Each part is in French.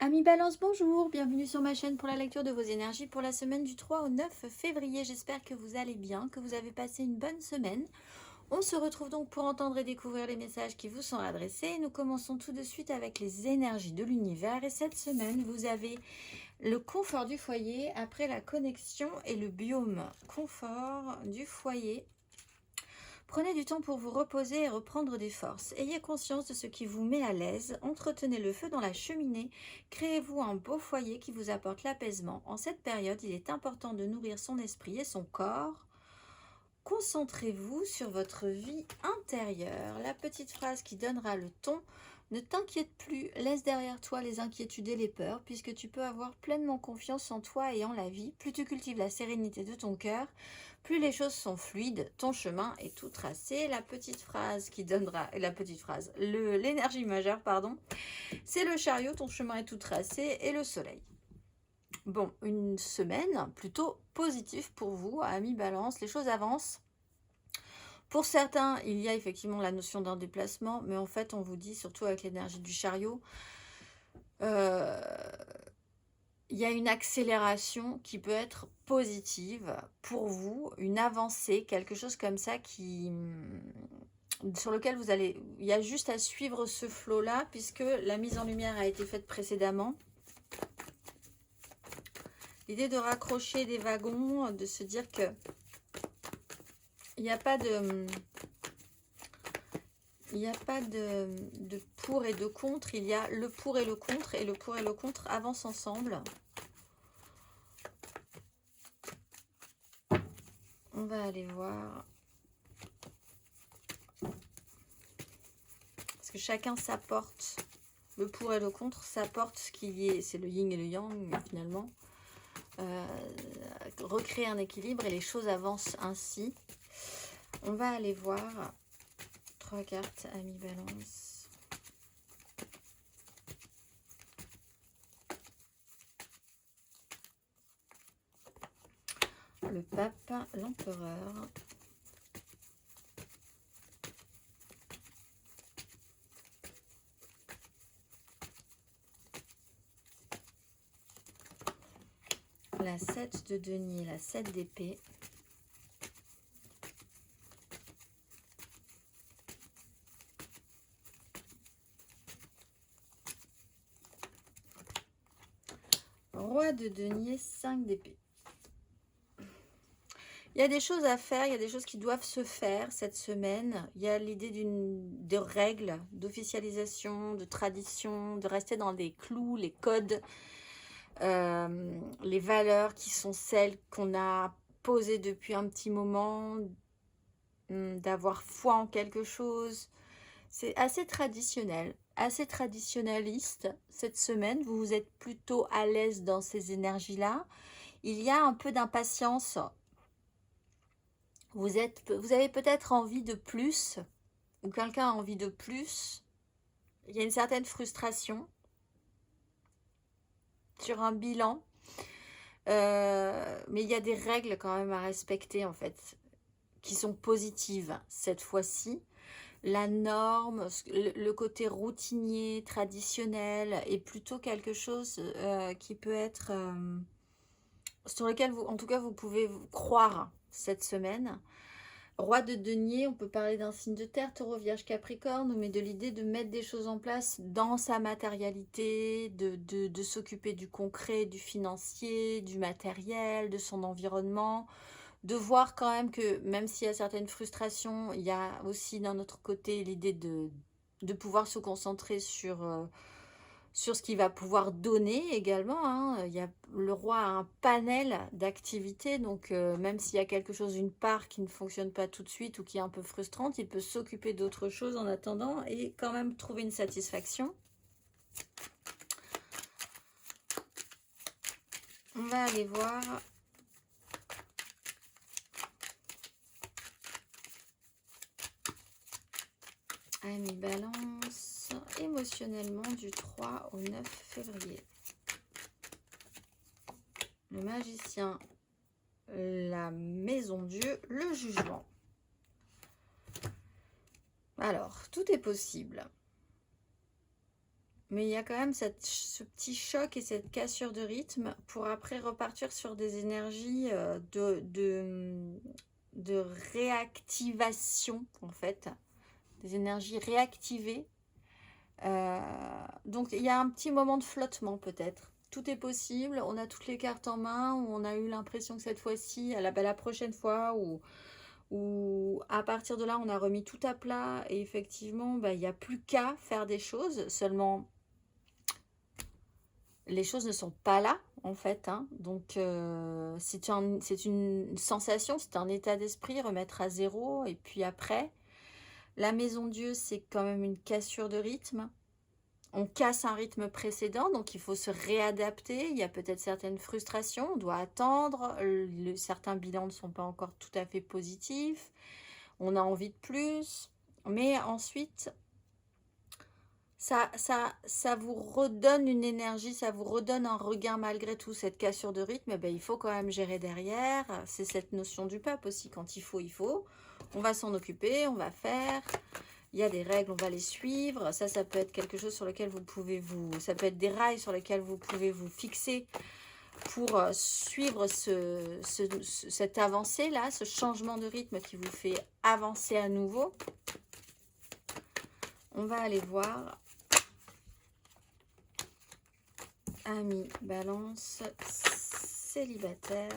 Amis Balance, bonjour, bienvenue sur ma chaîne pour la lecture de vos énergies pour la semaine du 3 au 9 février. J'espère que vous allez bien, que vous avez passé une bonne semaine. On se retrouve donc pour entendre et découvrir les messages qui vous sont adressés. Nous commençons tout de suite avec les énergies de l'univers et cette semaine, vous avez le confort du foyer après la connexion et le biome. Confort du foyer. Prenez du temps pour vous reposer et reprendre des forces. Ayez conscience de ce qui vous met à l'aise. Entretenez le feu dans la cheminée. Créez-vous un beau foyer qui vous apporte l'apaisement. En cette période, il est important de nourrir son esprit et son corps. Concentrez-vous sur votre vie intérieure. La petite phrase qui donnera le ton. Ne t'inquiète plus, laisse derrière toi les inquiétudes et les peurs, puisque tu peux avoir pleinement confiance en toi et en la vie. Plus tu cultives la sérénité de ton cœur, plus les choses sont fluides, ton chemin est tout tracé. La petite phrase qui donnera, l'énergie majeure, pardon, c'est le chariot, ton chemin est tout tracé, et le soleil. Bon, une semaine plutôt positive pour vous, amis Balance, les choses avancent. Pour certains, il y a effectivement la notion d'un déplacement, mais en fait, on vous dit, surtout avec l'énergie du chariot, il y a une accélération qui peut être positive pour vous, une avancée, quelque chose comme ça sur lequel il y a juste à suivre ce flot-là, puisque la mise en lumière a été faite précédemment. L'idée de raccrocher des wagons, de se dire que il n'y a pas de... Il n'y a pas de pour et de contre, il y a le pour et le pour et le contre avancent ensemble. On va aller voir. Parce que chacun s'apporte, le pour et le contre s'apporte ce qui est, c'est le yin et le yang finalement. Recréer un équilibre et les choses avancent ainsi. On va aller voir 3 cartes, amis Balance. Le pape, l'empereur. La 7 de denier, la 7 d'épée. Roi de denier, 5 d'épée. Il y a des choses à faire, il y a des choses qui doivent se faire cette semaine. Il y a l'idée de règles, d'officialisation, de tradition, de rester dans les clous, les codes, les valeurs qui sont celles qu'on a posées depuis un petit moment, d'avoir foi en quelque chose. C'est assez traditionnel, assez traditionnaliste cette semaine. Vous êtes plutôt à l'aise dans ces énergies-là. Il y a un peu d'impatience. Vous avez peut-être envie de plus, ou quelqu'un a envie de plus. Il y a une certaine frustration sur un bilan. Mais il y a des règles quand même à respecter en fait, qui sont positives cette fois-ci. La norme, le côté routinier, traditionnel, est plutôt quelque chose qui peut être... sur lequel, en tout cas, vous pouvez croire cette semaine. Roi de denier, on peut parler d'un signe de terre, taureau, vierge, capricorne, mais de l'idée de mettre des choses en place dans sa matérialité, de s'occuper du concret, du financier, du matériel, de son environnement, de voir quand même que même s'il y a certaines frustrations, il y a aussi d'un autre côté l'idée de pouvoir se concentrer sur ce qu'il va pouvoir donner également. Hein. Le roi a un panel d'activités, donc même s'il y a quelque chose, une part qui ne fonctionne pas tout de suite ou qui est un peu frustrante, il peut s'occuper d'autres choses en attendant et quand même trouver une satisfaction. On va aller voir. Amis Balance, émotionnellement du 3 au 9 février. Le magicien, la maison Dieu, le jugement. Alors, tout est possible. Mais il y a quand même ce petit choc et cette cassure de rythme pour après repartir sur des énergies de réactivation, en fait. Des énergies réactivées. Donc, il y a un petit moment de flottement, peut-être. Tout est possible. On a toutes les cartes en main. Où on a eu l'impression que cette fois-ci, à la prochaine fois, où à partir de là, on a remis tout à plat. Et effectivement, bah, il n'y a plus qu'à faire des choses. Seulement, les choses ne sont pas là, en fait. Hein. Donc, c'est une sensation, c'est un état d'esprit, remettre à zéro. Et puis après, la maison Dieu, c'est quand même une cassure de rythme. On casse un rythme précédent, donc il faut se réadapter. Il y a peut-être certaines frustrations, on doit attendre. Certains bilans ne sont pas encore tout à fait positifs. On a envie de plus. Mais ensuite, ça vous redonne une énergie, ça vous redonne un regain malgré tout. Cette cassure de rythme, eh ben, il faut quand même gérer derrière. C'est cette notion du pape aussi. Quand il faut, il faut. On va s'en occuper, on va faire. Il y a des règles, on va les suivre. Ça peut être quelque chose sur lequel vous pouvez ça peut être des rails sur lesquels vous pouvez vous fixer pour suivre cette avancée-là, ce changement de rythme qui vous fait avancer à nouveau. On va aller voir. Amis, balance, célibataire.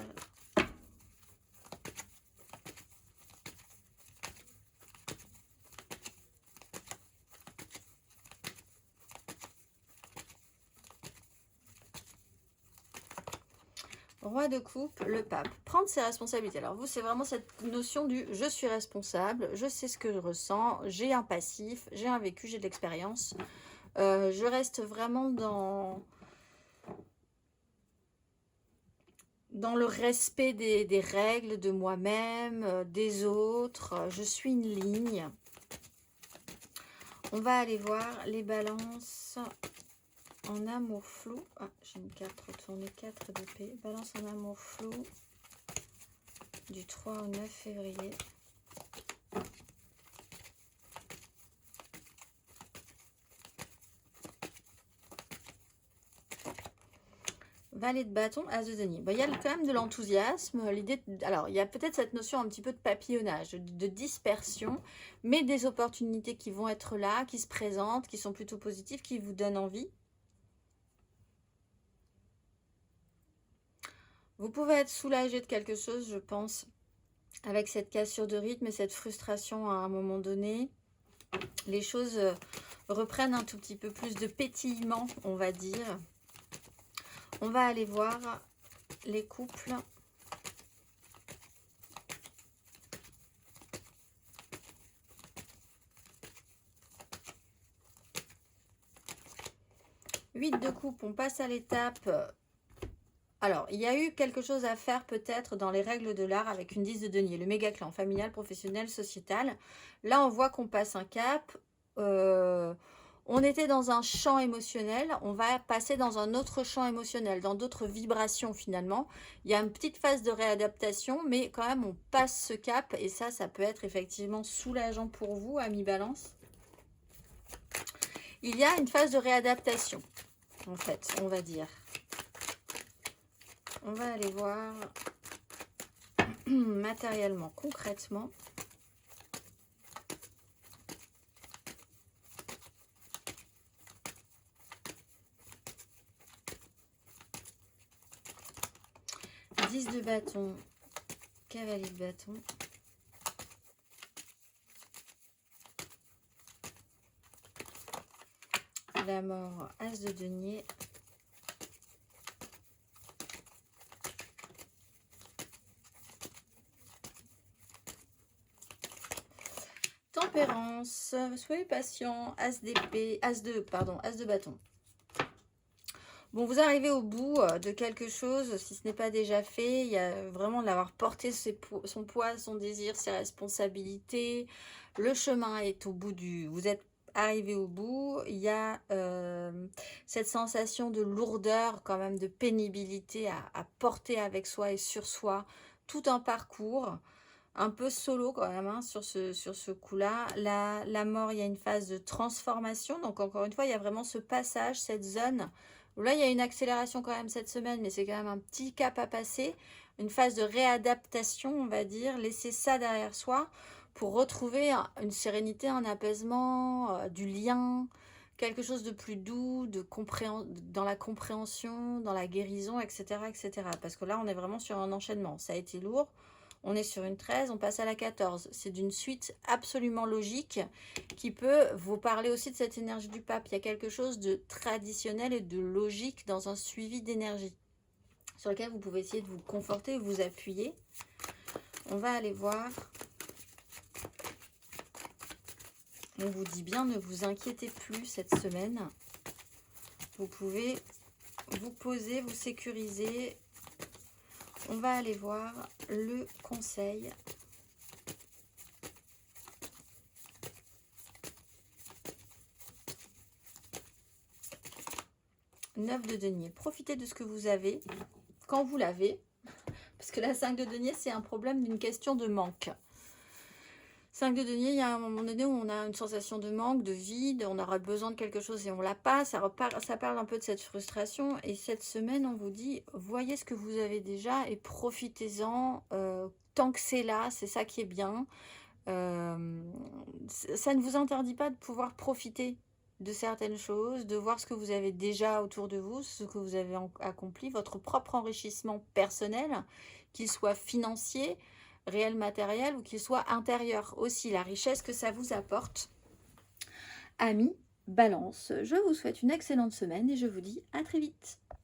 Roi de coupe, le pape. Prendre ses responsabilités. Alors vous, c'est vraiment cette notion du « je suis responsable, je sais ce que je ressens, j'ai un passif, j'ai un vécu, j'ai de l'expérience. Je reste vraiment dans le respect des règles, de moi-même, des autres. Je suis une ligne. » On va aller voir les balances en amour flou. Ah, j'ai une carte retournée, 4 d'épée. Balance en amour flou du 3 au 9 février. Valet de bâton, as de denier. Bon, il y a quand même de l'enthousiasme. Alors, il y a peut-être cette notion un petit peu de papillonnage, de dispersion, mais des opportunités qui vont être là, qui se présentent, qui sont plutôt positives, qui vous donnent envie. Vous pouvez être soulagé de quelque chose, je pense, avec cette cassure de rythme et cette frustration à un moment donné. Les choses reprennent un tout petit peu plus de pétillement, on va dire. On va aller voir les couples. Huit de coupe, on passe à l'étape. Alors, il y a eu quelque chose à faire peut-être dans les règles de l'art avec une 10 de denier, le méga clan familial, professionnel, sociétal. Là, on voit qu'on passe un cap. On était dans un champ émotionnel, on va passer dans un autre champ émotionnel, dans d'autres vibrations finalement. Il y a une petite phase de réadaptation, mais quand même, on passe ce cap. Et ça peut être effectivement soulageant pour vous, amis Balance. Il y a une phase de réadaptation, en fait, on va dire. On va aller voir matériellement, concrètement. De bâton, cavalier de bâton. La mort, as de denier. Tempérance, soyez patient, as d'épée, as de bâton. Bon, vous arrivez au bout de quelque chose, si ce n'est pas déjà fait. Il y a vraiment de l'avoir porté son poids, son désir, ses responsabilités. Le chemin est au bout vous êtes arrivé au bout. Il y a cette sensation de lourdeur, quand même, de pénibilité à porter avec soi et sur soi. Tout un parcours. un peu solo quand même hein, sur ce coup-là. La mort, il y a une phase de transformation. Donc encore une fois, il y a vraiment ce passage, cette zone. Où là, il y a une accélération quand même cette semaine, mais c'est quand même un petit cap à passer. Une phase de réadaptation, on va dire. Laisser ça derrière soi pour retrouver une sérénité, un apaisement, du lien, quelque chose de plus doux, dans la compréhension, dans la guérison, etc., etc. Parce que là, on est vraiment sur un enchaînement. Ça a été lourd. On est sur une 13, on passe à la 14. C'est d'une suite absolument logique qui peut vous parler aussi de cette énergie du pape. Il y a quelque chose de traditionnel et de logique dans un suivi d'énergie sur lequel vous pouvez essayer de vous conforter, vous appuyer. On va aller voir. On vous dit bien, ne vous inquiétez plus cette semaine. Vous pouvez vous poser, vous sécuriser. On va aller voir le conseil. Neuf de denier. Profitez de ce que vous avez quand vous l'avez. Parce que la 5 de denier, c'est un problème d'une question de manque. 5 de denier, il y a un moment donné où on a une sensation de manque, de vide, on aura besoin de quelque chose et on l'a pas. Ça parle un peu de cette frustration. Et cette semaine, on vous dit, voyez ce que vous avez déjà et profitez-en. Tant que c'est là, c'est ça qui est bien. Ça ne vous interdit pas de pouvoir profiter de certaines choses, de voir ce que vous avez déjà autour de vous, ce que vous avez accompli, votre propre enrichissement personnel, qu'il soit financier, réel matériel ou qu'il soit intérieur aussi, la richesse que ça vous apporte. Amis, Balance, je vous souhaite une excellente semaine et je vous dis à très vite.